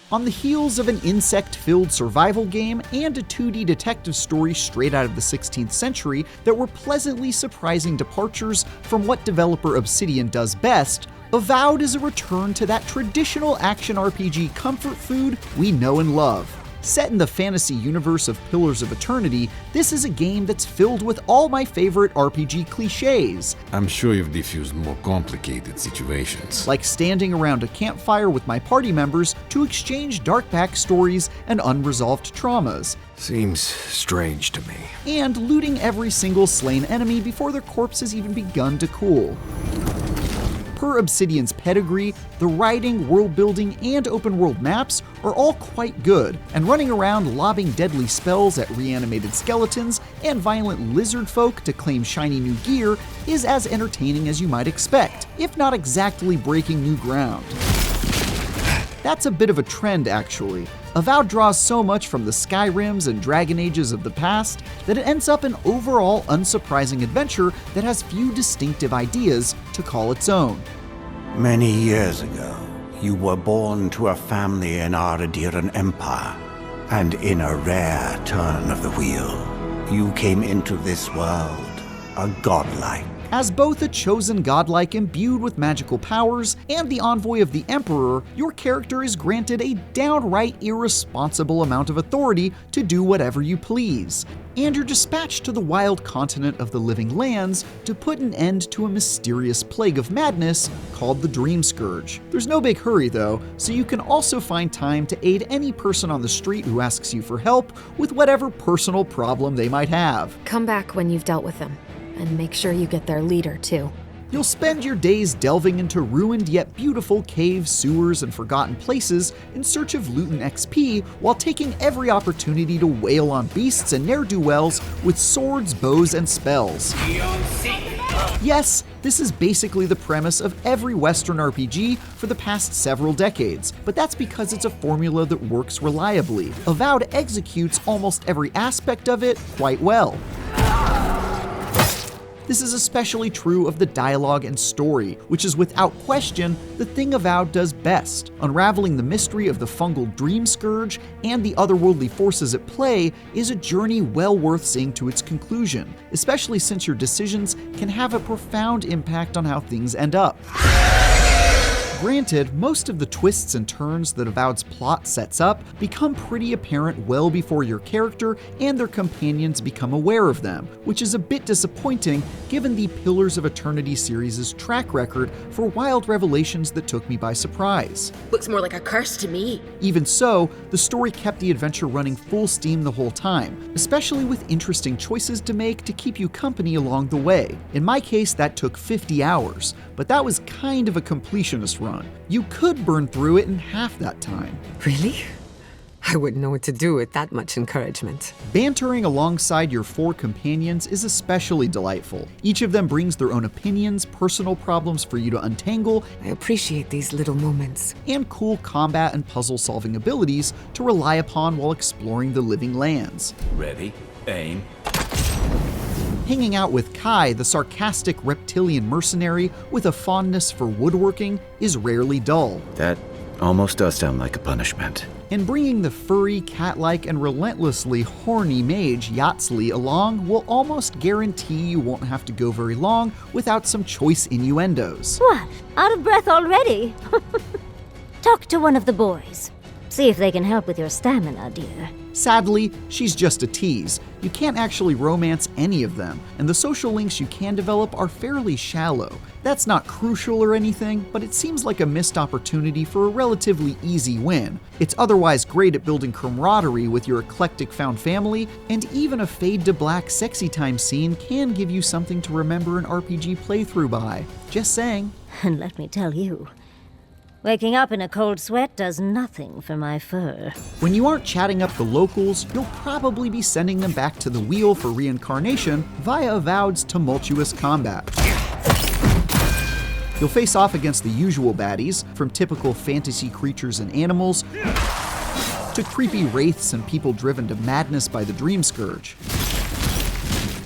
On the heels of an insect-filled survival game and a 2D detective story straight out of the 16th century that were pleasantly surprising departures from what developer Obsidian does best, Avowed is a return to that traditional action RPG comfort food we know and love. Set in the fantasy universe of Pillars of Eternity, this is a game that's filled with all my favorite RPG cliches. I'm sure you've diffused more complicated situations. Like standing around a campfire with my party members to exchange dark backstories and unresolved traumas. Seems strange to me. And looting every single slain enemy before their corpse has even begun to cool. Per Obsidian's pedigree, the writing, world building, and open world maps are all quite good, and running around lobbing deadly spells at reanimated skeletons and violent lizard folk to claim shiny new gear is as entertaining as you might expect, if not exactly breaking new ground. That's a bit of a trend, actually. Avowed draws so much from the Skyrims and Dragon Ages of the past that it ends up an overall unsurprising adventure that has few distinctive ideas to call its own. Many years ago, you were born to a family in our Ardirian Empire, and in a rare turn of the wheel, you came into this world a godlike. As both a chosen godlike imbued with magical powers and the envoy of the Emperor, your character is granted a downright irresponsible amount of authority to do whatever you please. And you're dispatched to the wild continent of the Living Lands to put an end to a mysterious plague of madness called the Dream Scourge. There's no big hurry though, so you can also find time to aid any person on the street who asks you for help with whatever personal problem they might have. Come back when you've dealt with them. And make sure you get their leader, too. You'll spend your days delving into ruined yet beautiful caves, sewers, and forgotten places in search of loot and XP, while taking every opportunity to wail on beasts and ne'er-do-wells with swords, bows, and spells. Yes, this is basically the premise of every Western RPG for the past several decades, but that's because it's a formula that works reliably. Avowed executes almost every aspect of it quite well. This is especially true of the dialogue and story, which is without question the thing Avowed does best. Unraveling the mystery of the fungal Dream Scourge and the otherworldly forces at play is a journey well worth seeing to its conclusion, especially since your decisions can have a profound impact on how things end up. Granted, most of the twists and turns that Avowed's plot sets up become pretty apparent well before your character and their companions become aware of them, which is a bit disappointing given the Pillars of Eternity series' track record for wild revelations that took me by surprise. Looks more like a curse to me. Even so, the story kept the adventure running full steam the whole time, especially with interesting choices to make to keep you company along the way. In my case, that took 50 hours, but that was kind of a completionist run. You could burn through it in half that time. Really? I wouldn't know what to do with that much encouragement. Bantering alongside your 4 companions is especially delightful. Each of them brings their own opinions, personal problems for you to untangle, I appreciate these little moments. and cool combat and puzzle-solving abilities to rely upon while exploring the Living Lands. Ready, aim. Hanging out with Kai, the sarcastic reptilian mercenary with a fondness for woodworking, is rarely dull. That almost does sound like a punishment. And bringing the furry, cat-like, and relentlessly horny mage Yatsli along will almost guarantee you won't have to go very long without some choice innuendos. What? Out of breath already? Talk to one of the boys. See if they can help with your stamina, dear. Sadly, she's just a tease. You can't actually romance any of them, and the social links you can develop are fairly shallow. That's not crucial or anything, but it seems like a missed opportunity for a relatively easy win. It's otherwise great at building camaraderie with your eclectic found family, and even a fade to black sexy time scene can give you something to remember an RPG playthrough by. Just saying. And let me tell you, waking up in a cold sweat does nothing for my fur. When you aren't chatting up the locals, you'll probably be sending them back to the wheel for reincarnation via Avowed's tumultuous combat. You'll face off against the usual baddies, from typical fantasy creatures and animals, to creepy wraiths and people driven to madness by the Dream Scourge.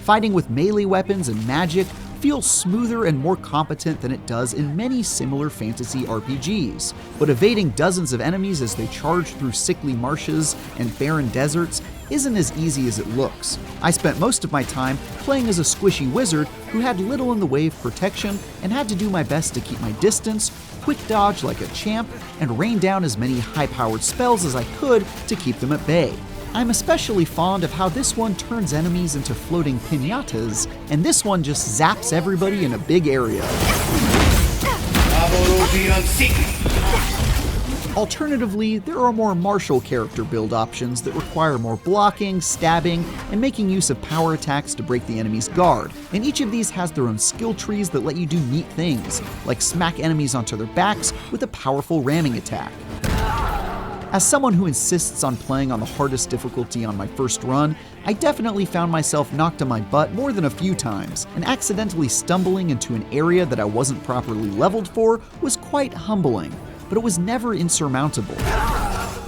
Fighting with melee weapons and magic, feels smoother and more competent than it does in many similar fantasy RPGs. But evading dozens of enemies as they charge through sickly marshes and barren deserts isn't as easy as it looks. I spent most of my time playing as a squishy wizard who had little in the way of protection and had to do my best to keep my distance, quick dodge like a champ, and rain down as many high-powered spells as I could to keep them at bay. I'm especially fond of how this one turns enemies into floating piñatas, and this one just zaps everybody in a big area. Alternatively, there are more martial character build options that require more blocking, stabbing, and making use of power attacks to break the enemy's guard, and each of these has their own skill trees that let you do neat things, like smack enemies onto their backs with a powerful ramming attack. As someone who insists on playing on the hardest difficulty on my first run, I definitely found myself knocked on my butt more than a few times, and accidentally stumbling into an area that I wasn't properly leveled for was quite humbling, but it was never insurmountable.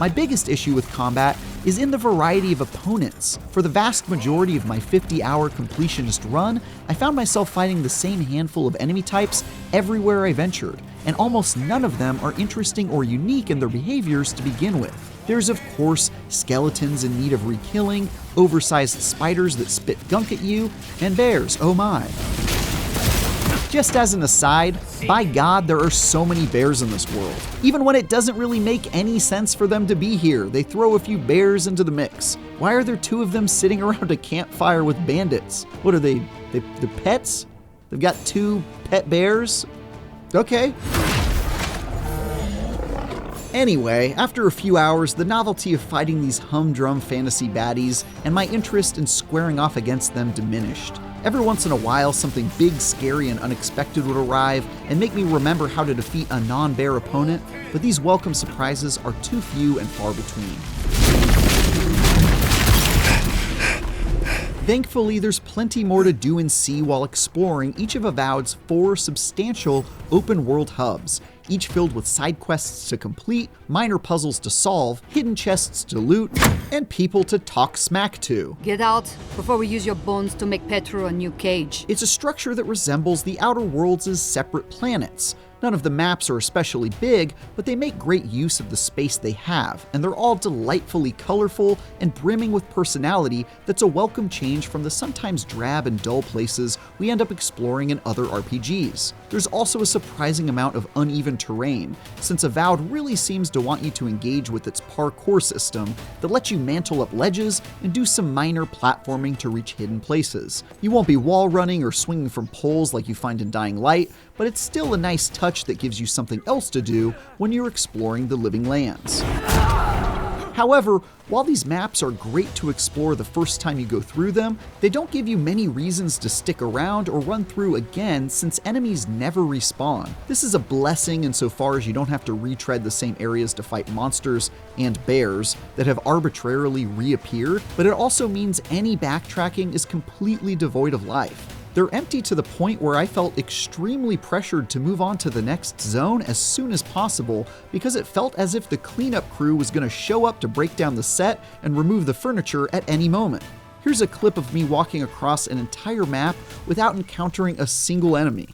My biggest issue with combat is in the variety of opponents. For the vast majority of my 50-hour completionist run, I found myself fighting the same handful of enemy types everywhere I ventured, and almost none of them are interesting or unique in their behaviors to begin with. There's of course skeletons in need of re-killing, oversized spiders that spit gunk at you, and bears, oh my. Just as an aside, by God, there are so many bears in this world. Even when it doesn't really make any sense for them to be here, they throw a few bears into the mix. Why are there two of them sitting around a campfire with bandits? What are they pets? They've got two pet bears? Okay. Anyway, after a few hours, the novelty of fighting these humdrum fantasy baddies and my interest in squaring off against them diminished. Every once in a while, something big, scary, and unexpected would arrive and make me remember how to defeat a non-bear opponent, but these welcome surprises are too few and far between. Thankfully, there's plenty more to do and see while exploring each of Avowed's 4 substantial open-world hubs, each filled with side quests to complete, minor puzzles to solve, hidden chests to loot, and people to talk smack to. Get out before we use your bones to make Petro a new cage. It's a structure that resembles the Outer Worlds' separate planets. None of the maps are especially big, but they make great use of the space they have, and they're all delightfully colorful and brimming with personality that's a welcome change from the sometimes drab and dull places we end up exploring in other RPGs. There's also a surprising amount of uneven terrain, since Avowed really seems to want you to engage with its parkour system that lets you mantle up ledges and do some minor platforming to reach hidden places. You won't be wall running or swinging from poles like you find in Dying Light, but it's still a nice touch that gives you something else to do when you're exploring the living lands. However, while these maps are great to explore the first time you go through them, they don't give you many reasons to stick around or run through again since enemies never respawn. This is a blessing insofar as you don't have to retread the same areas to fight monsters and bears that have arbitrarily reappeared, but it also means any backtracking is completely devoid of life. They're empty to the point where I felt extremely pressured to move on to the next zone as soon as possible because it felt as if the cleanup crew was going to show up to break down the set and remove the furniture at any moment. Here's a clip of me walking across an entire map without encountering a single enemy.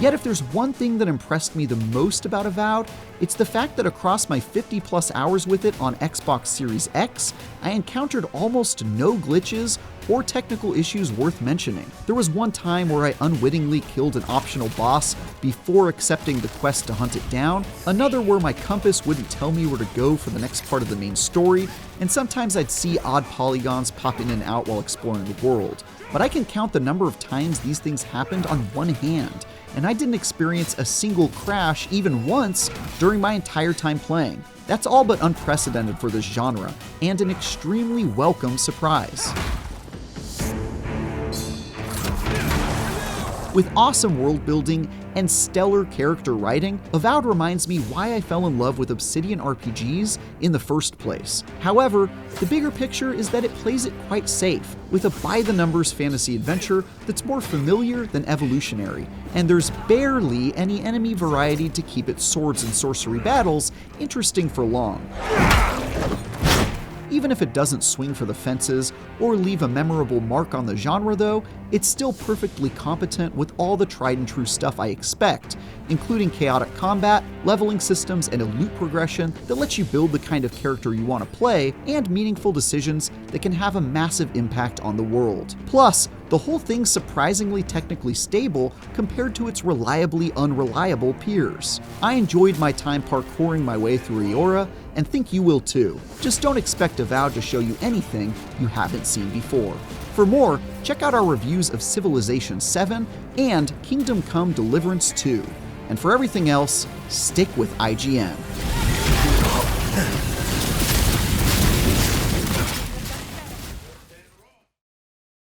Yet if there's one thing that impressed me the most about Avowed, it's the fact that across my 50+ hours with it on Xbox Series X, I encountered almost no glitches or technical issues worth mentioning. There was one time where I unwittingly killed an optional boss before accepting the quest to hunt it down, another where my compass wouldn't tell me where to go for the next part of the main story, and sometimes I'd see odd polygons pop in and out while exploring the world. But I can count the number of times these things happened on one hand, and I didn't experience a single crash even once during my entire time playing. That's all but unprecedented for this genre, and an extremely welcome surprise. With awesome world building and stellar character writing, Avowed reminds me why I fell in love with Obsidian RPGs in the first place. However, the bigger picture is that it plays it quite safe, with a by-the-numbers fantasy adventure that's more familiar than evolutionary, and there's barely any enemy variety to keep its swords and sorcery battles interesting for long. Even if it doesn't swing for the fences or leave a memorable mark on the genre though, it's still perfectly competent with all the tried and true stuff I expect, including chaotic combat, leveling systems, and a loot progression that lets you build the kind of character you want to play, and meaningful decisions that can have a massive impact on the world. Plus, the whole thing's surprisingly technically stable compared to its reliably unreliable peers. I enjoyed my time parkouring my way through Eora, and think you will too. Just don't expect Avowed to show you anything you haven't seen before. For more, check out our reviews of Civilization 7 and Kingdom Come Deliverance 2. And for everything else, stick with IGN.